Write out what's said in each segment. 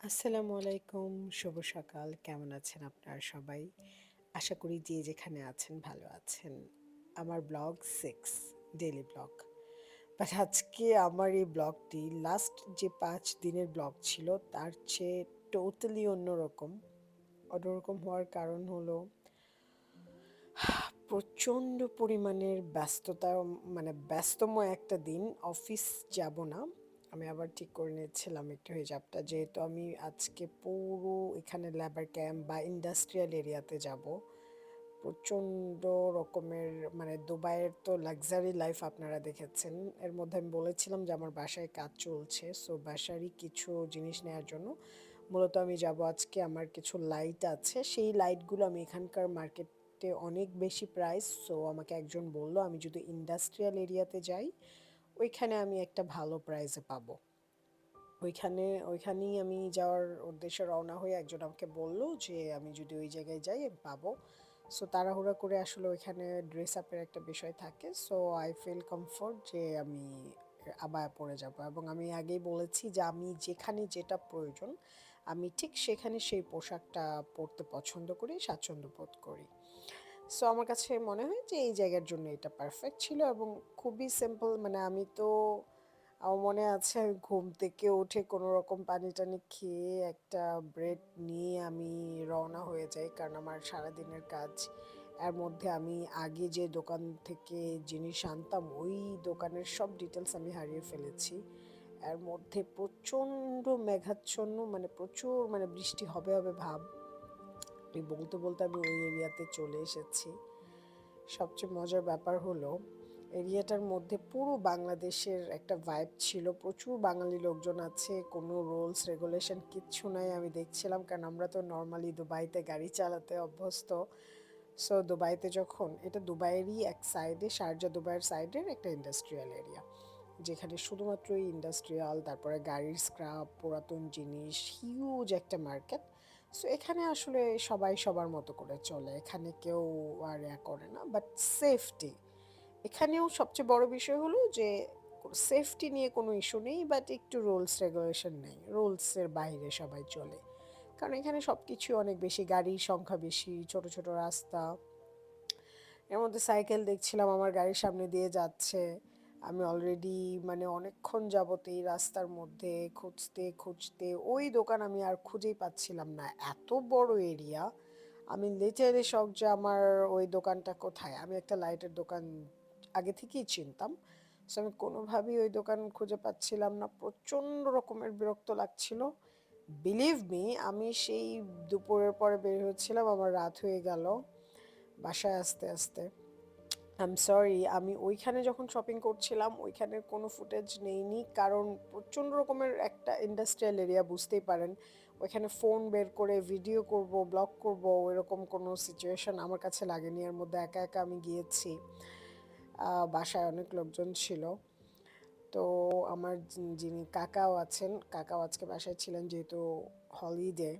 আসসালামু আলাইকুম, শুভ সকাল। কেমন আছেন আপনারা সবাই? আশা করি যে যেখানে আছেন ভালো আছেন। আমার ব্লগ 6 ডেইলি ব্লগ। বাট আজকে আমার এই ব্লগটি লাস্ট যে ৫ দিনের ব্লগ ছিল তার চেয়ে টোটালি অন্যরকম। অন্যরকম হওয়ার কারণ হলো প্রচণ্ড পরিমাণের ব্যস্ততা, মানে ব্যস্তময় একটা দিন। অফিস যাব না। আমি আবার ঠিক করে নিয়েছিলাম একটু হিজাবটা, যেহেতু আমি আজকে পুরো এখানে লেবার ক্যাম্প বা ইন্ডাস্ট্রিয়াল এরিয়াতে যাব। প্রচণ্ড রকমের, মানে দুবাইয়ের তো লাক্সারি লাইফ আপনারা দেখেছেন। এর মধ্যে আমি বলেছিলাম যে আমার বাসায় কাজ চলছে, সো বাসারই কিছু জিনিস নেওয়ার জন্য মূলত আমি যাব আজকে। আমার কিছু লাইট আছে, সেই লাইটগুলো আমি এখানকার মার্কেটে অনেক বেশি প্রাইস, সো আমাকে একজন বলল আমি যদি ইন্ডাস্ট্রিয়াল এরিয়াতে যাই ওইখানে আমি একটা ভালো প্রাইসে পাবো। ওইখানেই আমি যাওয়ার উদ্দেশ্যে রওনা হয়ে একজন আমাকে বলল যে আমি যদি ওই জায়গায় যাই আমি পাবো। সো তাড়াহুড়া করে আসলে ওইখানে ড্রেস আপের একটা বিষয় থাকে, সো আই ফিল কমফোর্ট যে আমি আবায়া পরে যাব। এবং আমি আগেই বলেছি যে আমি যেখানে যেটা প্রয়োজন আমি ঠিক সেখানে সেই পোশাকটা পরতে পছন্দ করি, স্বাচ্ছন্দ্য বোধ করি। সো আমার কাছে মনে হয় যে এই জায়গার জন্য এটা পারফেক্ট ছিল এবং খুবই সিম্পল। মানে আমি তো, আমার মনে আছে আমি ঘুম থেকে উঠে কোনো রকম পানি টানি খেয়ে একটা ব্রেড নিয়ে আমি রওনা হয়ে যাই, কারণ আমার সারাদিনের কাজ। এর মধ্যে আমি আগে যে দোকান থেকে জিনিস আনতাম ওই দোকানের সব ডিটেলস আমি হারিয়ে ফেলেছি। এর মধ্যে প্রচণ্ড মেঘাচ্ছন্ন, মানে প্রচুর, মানে বৃষ্টি হবে হবে ভাব। এই বলতে বলতে আমি ওই এরিয়াতে চলে এসেছি। সবচেয়ে মজার ব্যাপার হলো এরিয়াটার মধ্যে পুরো বাংলাদেশের একটা ভাইব ছিল। প্রচুর বাঙালি লোকজন আছে, কোনো রুলস রেগুলেশন কিচ্ছু নাই আমি দেখছিলাম, কারণ আমরা তো নর্মালি দুবাইতে গাড়ি চালাতে অভ্যস্ত। সো দুবাইতে যখন, এটা দুবাইয়েরই এক সাইডে, শারজা দুবাইয়ের সাইডের একটা ইন্ডাস্ট্রিয়াল এরিয়া, যেখানে শুধুমাত্রই ইন্ডাস্ট্রিয়াল, তারপরে গাড়ির স্ক্র্যাপ, পুরাতন জিনিস, হিউজ একটা মার্কেট। সো এখানে আসলে সবাই সবার মতো করে চলে, এখানে কেউ আর করে না। বাট সেফটি, এখানেও সবচেয়ে বড় বিষয় হলো যে সেফটি নিয়ে কোনো ইস্যু নেই, বাট একটু রুলস রেগুলেশন নেই, রুলসের বাইরে সবাই চলে। কারণ এখানে সব কিছু অনেক বেশি, গাড়ির সংখ্যা বেশি, ছোট ছোট রাস্তা। এর মধ্যে সাইকেল দেখছিলাম আমার গাড়ির সামনে দিয়ে যাচ্ছে। আমি অলরেডি, মানে অনেকক্ষণ যাবত এই রাস্তার মধ্যে খুঁজতে খুঁজতে ওই দোকান আমি আর খুঁজেই পাচ্ছিলাম না, এত বড় এরিয়া। আমি লিটারালি শক যে আমার ওই দোকানটা কোথায়। আমি একটা লাইটের দোকান আগে থেকেই চিনতাম, সো আমি কোনোভাবেই ওই দোকান খুঁজে পাচ্ছিলাম না। প্রচণ্ড রকমের বিরক্ত লাগছিল। বিলিভ মি, আমি সেই দুপুরের পরে বের হচ্ছিলাম, আমার রাত হয়ে গেল বাসায় আসতে আসতে। আই এম সরি, আমি ওইখানে যখন শপিং করছিলাম ওইখানের কোনো ফুটেজ নেইনি, কারণ প্রচণ্ড রকমের একটা ইন্ডাস্ট্রিয়াল এরিয়া, বুঝতেই পারেন। ওইখানে ফোন বের করে ভিডিও করব, ব্লগ করব, ওইরকম কোনো সিচুয়েশন আমার কাছে লাগেনি। এর মধ্যে একা একা আমি গিয়েছি, বাসায় অনেক লোকজন ছিল। তো আমার যিনি কাকাও আছেন, কাকাও আজকে বাসায় ছিলেন যেহেতু হলিডে।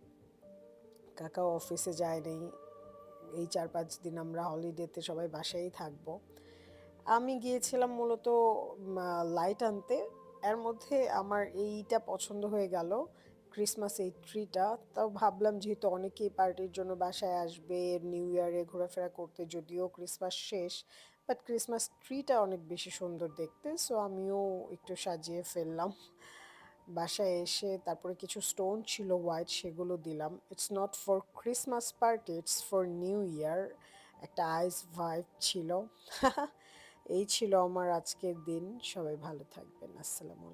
কাকাও অফিসে যায়নি, এই ৪-৫ দিন আমরা হলিডেতে সবাই বাসায়ই থাকবো। আমি গিয়েছিলাম মূলত লাইট আনতে। এর মধ্যে আমার এইটা পছন্দ হয়ে গেল, ক্রিসমাস এই ট্রিটা। তাও ভাবলাম যেহেতু অনেকেই পার্টির জন্য বাসায় আসবে নিউ ইয়ারে ঘোরাফেরা করতে, যদিও ক্রিসমাস শেষ, বাট ক্রিসমাস ট্রিটা অনেক বেশি সুন্দর দেখতে, সো আমিও একটু সাজিয়ে ফেললাম। বাসায় এসে তারপরে কিছু স্টোন ছিল হোয়াইট, সেগুলো দিলাম। It's not for Christmas party, it's for new year. একটা আইস ভাইব ছিল। এই ছিল আমার আজকের দিন। সবাই ভালো থাকবেন। আসসালামু আলাইকুম।